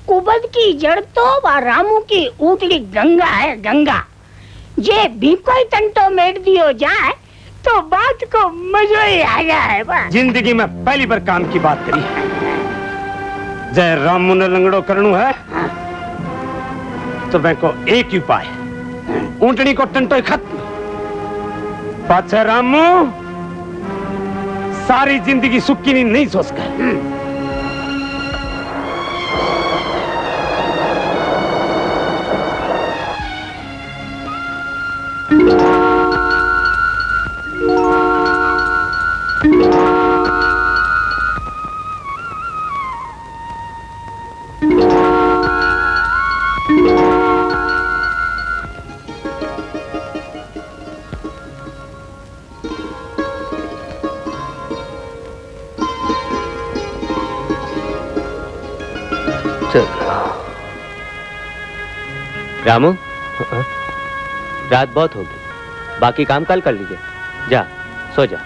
Speaker 9: कुबद की जड़ तो रामू की ऊँटड़ी गंगा है, गंगा। जे भी कोई तंटो मेट दियो जाए तो बात को मजो ही आ जाए बस।
Speaker 12: जिंदगी में पहली बार काम की बात करी है। जय रामू ने लंगड़ो करनू है तो मैं को एक ही उपाय, ऊँटनी को टंटो खत्म। पाछे रामू सारी जिंदगी सुखी नहीं सोच कर।
Speaker 7: रामू रात बहुत होगी, बाकी काम कल कर लीजिए। जा सो जा।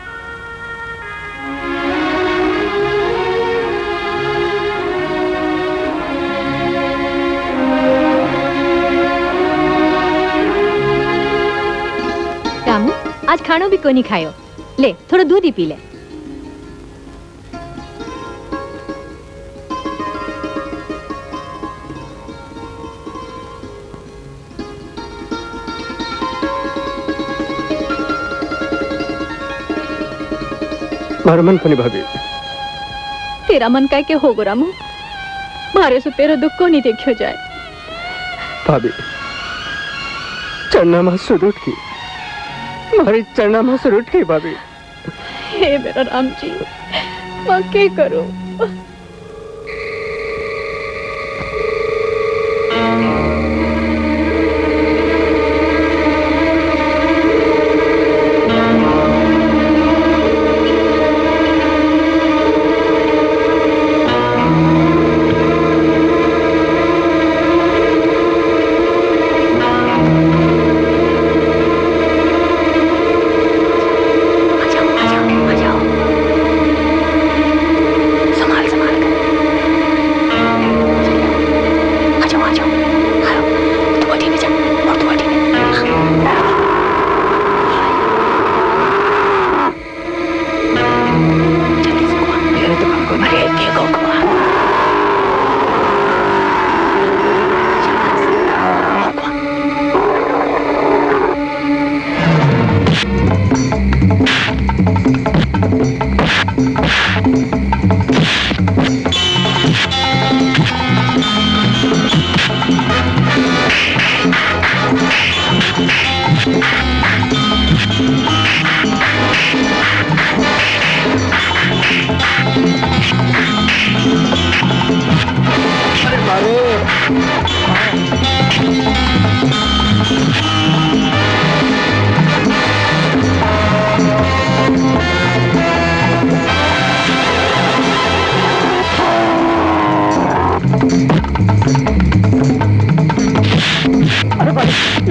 Speaker 13: रामू आज खानो भी कोनी खायो, ले थोड़ा दूध ही पी ले।
Speaker 7: मारो मन को नहीं भाभी।
Speaker 6: तेरा मन का के होगो रामू, मारे से तेरा दुख को नहीं देखियो जाए।
Speaker 7: भाभी चढ़ना मां सुर उठ की, मारी चढ़ना मां सुर उठ की भाभी।
Speaker 6: हे मेरा राम जी, मैं क्या करूं? संभाल संभाल।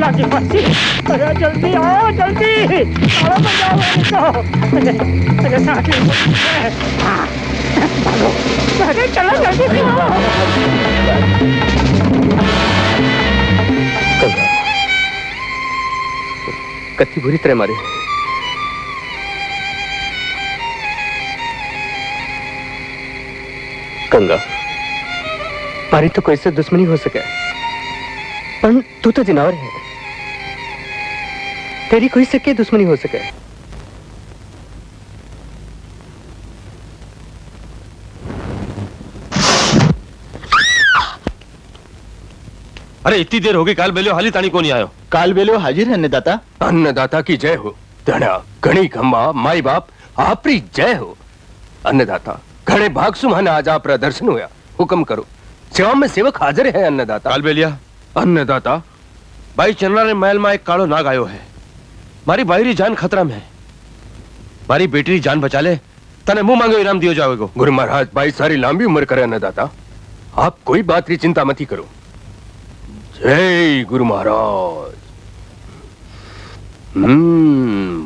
Speaker 15: लागी फंसी। अरे जल्दी आओ जल्दी, ताला बजाओ इनको। अरे सांस ले। हाँ, भागो। अरे चलो जल्दी से आओ।
Speaker 7: कत्ती बुरी तरह मारे। गंगा, मारी तो कोई से दुश्मनी हो सके, पर तू तो जिनावर है, तेरी कोई से क्या दुश्मनी हो सके।
Speaker 16: अरे इतनी देर हो गई, काल बेलियो हाली तानी को नहीं आयो।
Speaker 2: काल बेलियो हाजिर है अन्नदाता।
Speaker 4: अन्नदाता की जय हो। धड़ा घणी खम्मा माई बाप आपरी जय हो। अन्नदाता घणे भाग सुमान आज आप दर्शन होया, हुक्म करो, सेवा में सेवक हाजिर है। अन्नदाता
Speaker 16: काल बेलिया।
Speaker 4: अन्नदाता
Speaker 16: भाई चन्ना ने महल में एक कालो नाग आयो है, मारी भाई री जान खतरा में है, मारी बेटी री जान बचा ले, तने मुंह मांगो इनाम दियो जाओगे।
Speaker 4: गुरु महाराज भाई सारी लंबी उम्र करे। अन्नदाता आप कोई बात की चिंता मत ही करो। जय गुरु महाराज।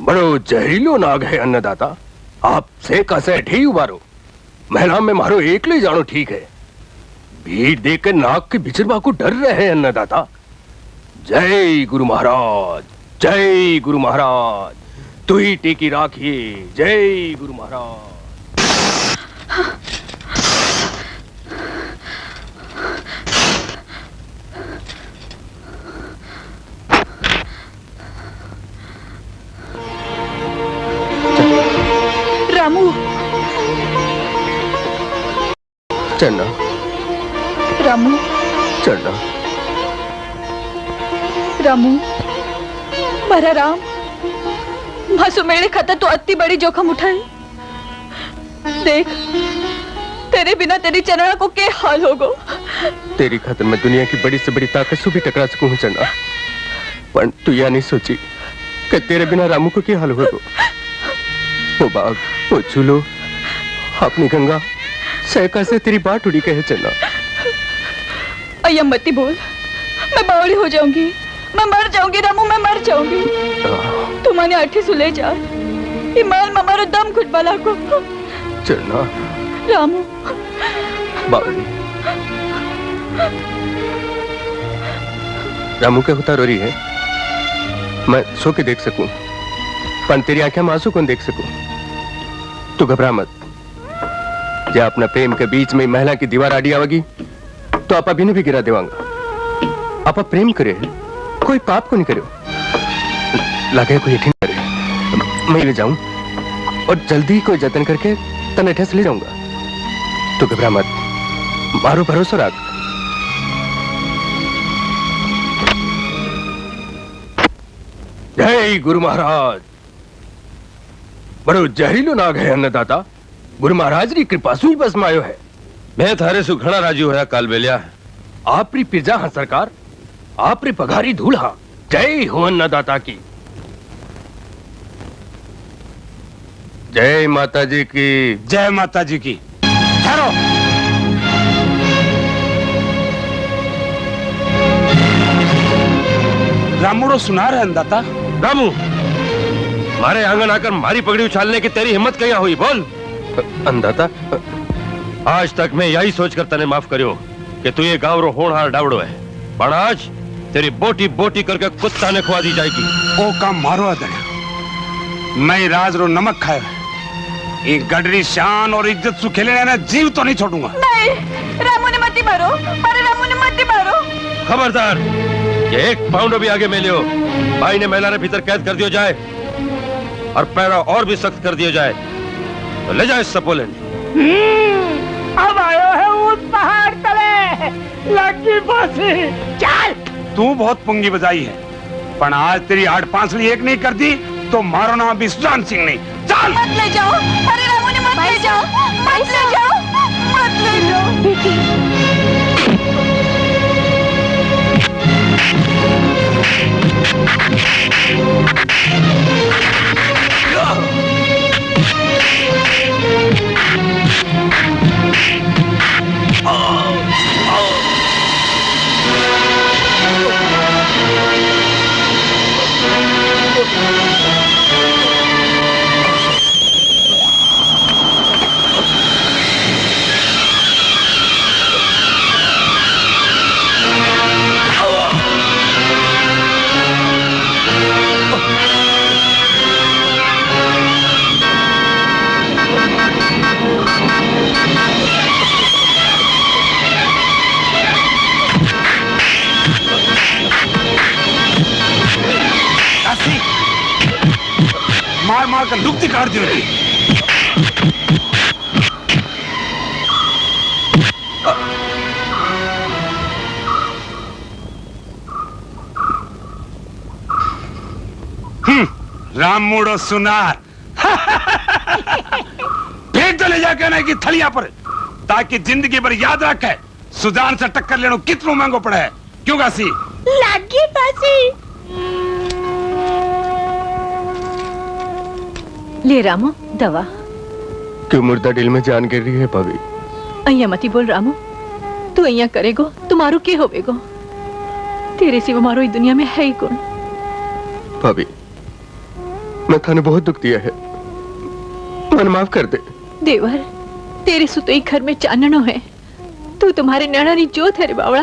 Speaker 4: बड़ो जहरीलो नाग है अन्नदाता, आप से कसे ढी उबारो, महिला में मारो एक ले जानो ठीक है। भीड़ देख कर नाग के बिचरवा को डर रहे हैं अन्नदाता। जय गुरु महाराज, जय गुरु महाराज, तू ही टेकी राखिए। जय गुरु महाराज।
Speaker 6: रामू,
Speaker 4: चन्ना,
Speaker 6: रामू,
Speaker 4: चन्ना,
Speaker 6: रामू, मारा राम, मासू मेरे खाता तो अति बड़ी जोखम उठाई। देख, तेरे बिना तेरी चन्ना को क्या हाल होगो।
Speaker 4: तेरी खातिर मैं दुनिया की बड़ी से बड़ी ताकत से भी टकरा सकूं चन्ना, पर तू यह नहीं सोची कि तेरे बिना रामू को क्या हाल होगा। वो बाग, वो झूलो, अपनी गंगा सहका से तेरी बात उड़ी कहे चन्ना।
Speaker 6: अय्या मती बोल, मैं बावड़ी हो जाऊंगी, मैं मर जाऊंगी रामू, मैं मर जाऊंगी। तू मैंने अठी सुले जा, इमाल में हमारा दम खुद बला को।
Speaker 4: चन्ना,
Speaker 6: रामू,
Speaker 4: बावड़ी, रामू क्या होता रो रही है, मैं सो के देख सकूं, पर तेरी आंखें में आंसू कौन देख सकूं। तू घबरा मत, जब अपना प्रेम के बीच में महिला की दीवार आड़ी आवेगी तो आप अभी ने भी गिरा देवांगा। आप प्रेम करे, कोई पाप को नहीं करे, लगे कोई ठीक करे, मैं ले जाऊं और जल्दी कोई जतन करके तने ठेस ले जाऊंगा। तू घबरा मत, मारो भरोसा रख। जय गुरु महाराज। बड़ो जहरीलो नाग है अन्नदाता, गुरु महाराज की कृपा से ही बस मायो है।
Speaker 16: मैं थारे सु घना राजी होया काल बेलिया।
Speaker 4: आपरी पिरजा हाँ सरकार, आपरी पगारी धूल हाँ। जय हो अन्नदाता की। जय माता जी की।
Speaker 12: जय माता जी की। ठहरो, रामुड़ो सुना रहे अन्नदाता।
Speaker 16: रामू, मारे आंगन आकर मारी पगड़ी उछालने की तेरी हिम्मत कहीं हुई, बोल।
Speaker 4: अन्नदाता,
Speaker 16: आज तक मैं यही सोचकर तने माफ करियो कि तू ये गांव रो होनहार डावड़ो है, पर आज तेरी बोटी बोटी करके कुत्ता ने खुआ दी जाएगी।
Speaker 12: ओ काम मारो अदड़िया, मैं राज रो नमक खाए, ये गडरी शान और इज्जत सु खेले ना जीव तो नहीं छोड़ूंगा।
Speaker 6: नहीं, रामू ने मत मारो, अरे रामू ने मत मारो।
Speaker 16: खबरदार, ये एक पाउंड भी आगे मिले हो, भाई ने महिला ने भीतर कैद कर दिया जाए और पैरा और भी सख्त कर दिया जाए तो ले जाए सपोले।
Speaker 15: अब आयो है उस पहाड़ तले, लगी फांसी। चल।
Speaker 12: तू बहुत पुंगी बजाई है, पर आज तेरी 8-5 एक नहीं कर दी तो मारो नाम विश्वान सिंह नहीं। चल।
Speaker 6: मत ले जाओ, अरे रामू ने मत ले जाओ, मत ले जाओ, मत ले जाओ। बेटी।
Speaker 12: मार कर लुकती काट दी होती। राम मूडो सुनार फेंक तो ले जाके ना की थलिया पर, ताकि जिंदगी भर याद रखे सुजान से टक्कर लेनो कितना महंगो पड़ा है। क्यों कासी
Speaker 9: लागी फांसी।
Speaker 18: ले रामू दवा।
Speaker 4: क्यों मुर्दा दिल में जान गिर रही है भाभी?
Speaker 18: अय्या मती बोल रामू, तू अय्या करेगो तुम्हारो के होवेगो? तेरे सिवा मारो इस दुनिया में है ही कौन?
Speaker 4: भाभी मैं थाने बहुत दुख दिया है, मन माफ कर दे।
Speaker 18: देवर तेरे सुतोई घर में चाननो है, तू तुम्हारे नैणानी जोत है रे बावड़ा।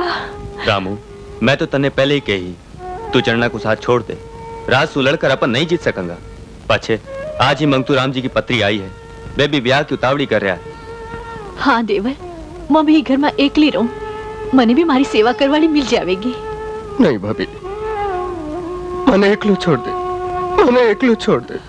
Speaker 19: रामू मैं तो तन्ने पहले ही कही, तू चढ़ना को साथ छोड़ दे। रात सुलड़ कर अपन नहीं जीत सकूंगा। पाछे आज ही मंगतू राम जी की पत्री आई है, वे भी ब्याह की उतावड़ी कर रहा है।
Speaker 18: हाँ देवर, मैं भी घर में एकली रहूं, मने भी मारी सेवा करवाली मिल जावेगी।
Speaker 4: नहीं भाभी, मने एकलो छोड़ दे, मने एकलो छोड़ दे।